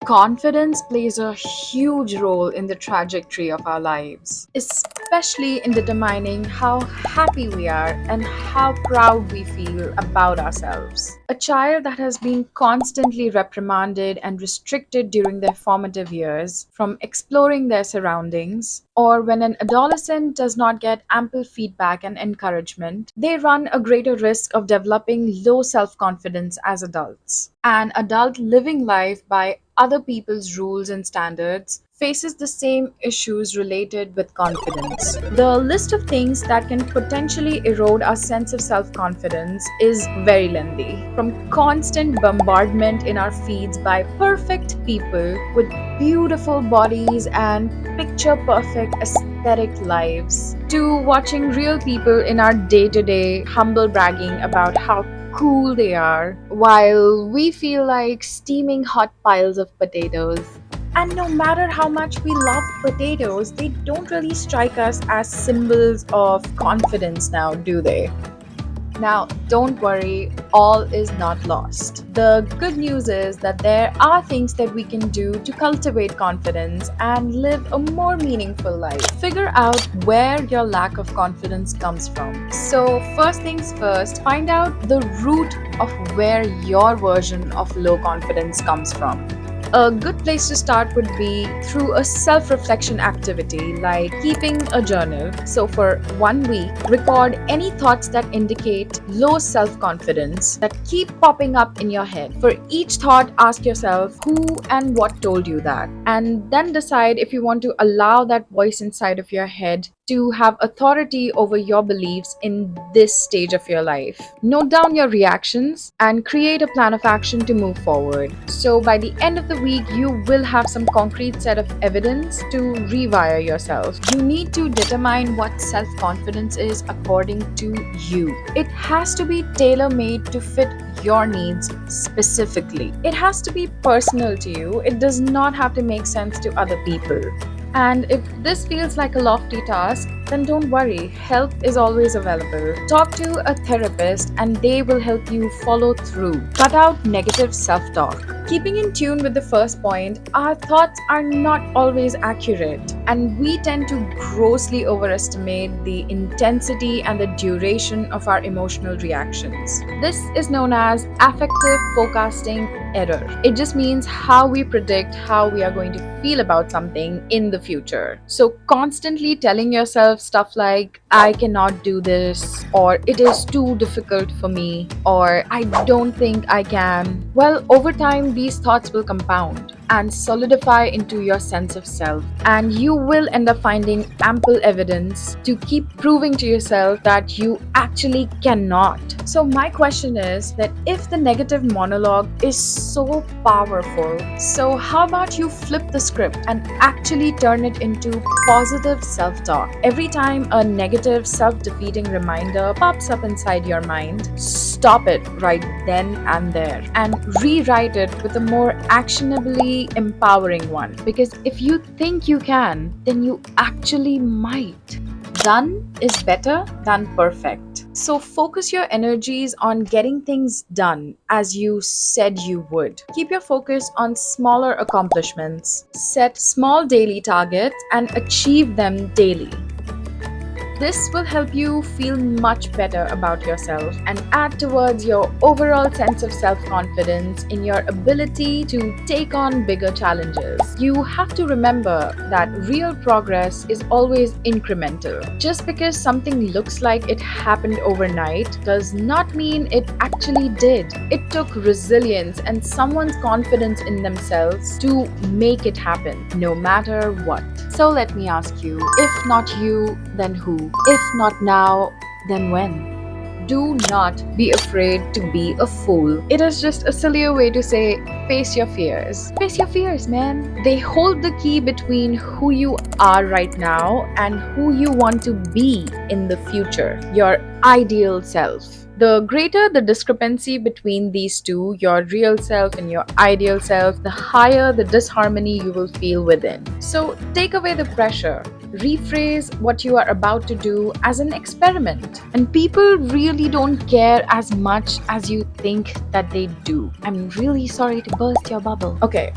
Confidence plays a huge role in the trajectory of our lives, especially in determining how happy we are and how proud we feel about ourselves. A child that has been constantly reprimanded and restricted during their formative years from exploring their surroundings, or when an adolescent does not get ample feedback and encouragement, they run a greater risk of developing low self confidence as adults. An adult living life by other people's rules and standards faces the same issues related with confidence. The list of things that can potentially erode our sense of self confidence is very lengthy. From constant bombardment in our feeds by perfect people with beautiful bodies and picture perfect aesthetic lives, to watching real people in our day to day humble bragging about how cool they are, while we feel like steaming hot piles of potatoes. And no matter how much we love potatoes, they don't really strike us as symbols of confidence now, do they? Now, don't worry, all is not lost. The good news is that there are things that we can do to cultivate confidence and live a more meaningful life. Figure out where your lack of confidence comes from. So, first things first, find out the root of where your version of low confidence comes from. A good place to start would be through a self reflection activity like keeping a journal. So, for 1 week, record any thoughts that indicate low self confidence that keep popping up in your head. For each thought, ask yourself who and what told you that, and then decide if you want to allow that voice inside of your head to have authority over your beliefs in this stage of your life. Note down your reactions and create a plan of action to move forward. So by the end of the week, you will have some concrete set of evidence to rewire yourself. You need to determine what self-confidence is according to you. It has to be tailor-made to fit your needs specifically. It has to be personal to you. It does not have to make sense to other people. And if this feels like a lofty task, then don't worry, help is always available. Talk to a therapist and they will help you follow through. Cut out negative self talk. Keeping in tune with the first point, our thoughts are not always accurate, and we tend to grossly overestimate the intensity and the duration of our emotional reactions. This is known as affective forecasting error. It just means how we predict how we are going to feel about something in the future. So, constantly telling yourself stuff like, I cannot do this, or it is too difficult for me, or I don't think I can. Well, over time, these thoughts will compound and solidify into your sense of self, and you will end up finding ample evidence to keep proving to yourself that you actually cannot. So, my question is that if the negative monologue is so powerful, so how about you flip the script and actually turn it into positive self talk? Every time a negative, self defeating reminder pops up inside your mind, stop it right then and there and rewrite it with a more actionably empowering one. Because if you think you can, then you actually might. Done is better than perfect. So focus your energies on getting things done as you said you would. Keep your focus on smaller accomplishments. Set small daily targets and achieve them daily. This will help you feel much better about yourself and add towards your overall sense of self confidence in your ability to take on bigger challenges. You have to remember that real progress is always incremental. Just because something looks like it happened overnight does not mean it actually did. It took resilience and someone's confidence in themselves to make it happen, no matter what. So let me ask you, if not you, then who? If not now, then when? Do not be afraid to be a fool. It is just a sillier way to say face your fears. Face your fears, man. They hold the key between who you are right now and who you want to be in the future. Your ideal self. The greater the discrepancy between these two, your real self and your ideal self, the higher the disharmony you will feel within. So take away the pressure. Rephrase what you are about to do as an experiment. And people really don't care as much as you think that they do. I'm really sorry to burst your bubble. Okay.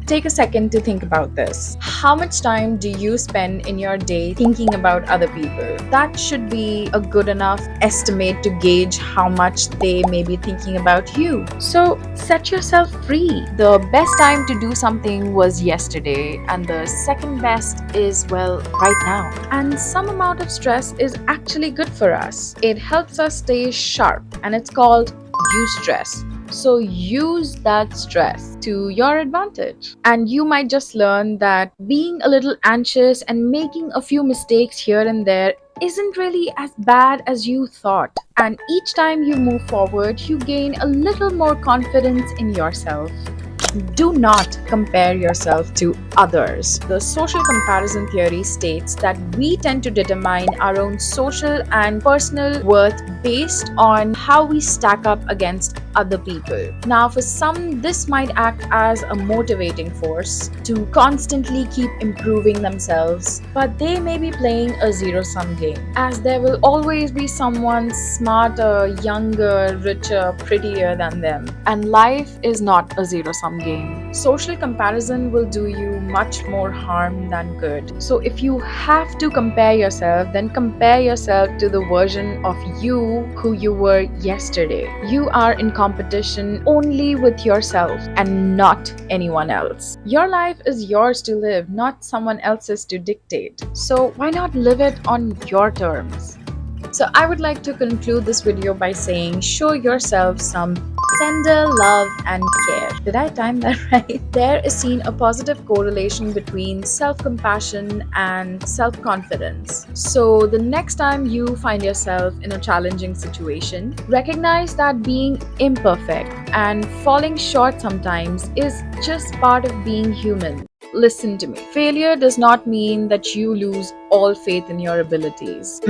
Take a second to think about this. How much time do you spend in your day thinking about other people? That should be a good enough estimate to gauge how much they may be thinking about you. So set yourself free. The best time to do something was yesterday, and the second best is, well, right now. And some amount of stress is actually good for us. It helps us stay sharp, and it's called eustress. So use that stress to your advantage. And you might just learn that being a little anxious and making a few mistakes here and there isn't really as bad as you thought. And each time you move forward, you gain a little more confidence in yourself. Do not compare yourself to others. The social comparison theory states that we tend to determine our own social and personal worth based on how we stack up against other people. Now, for some, this might act as a motivating force to constantly keep improving themselves, but they may be playing a zero-sum game, as there will always be someone smarter, younger, richer, prettier than them. And life is not a zero-sum game. Social comparison will do you much more harm than good. So if you have to compare yourself, then compare yourself to the version of you who you were yesterday. You are in competition only with yourself and not anyone else. Your life is yours to live, not someone else's to dictate. So why not live it on your terms? So I would like to conclude this video by saying, show yourself some tender love and care. Did I time that right? There is seen a positive correlation between self-compassion and self-confidence. So the next time you find yourself in a challenging situation, recognize that being imperfect and falling short sometimes is just part of being human. Listen to me. Failure does not mean that you lose all faith in your abilities.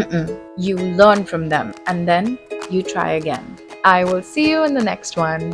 You learn from them and then you try again. I will see you in the next one.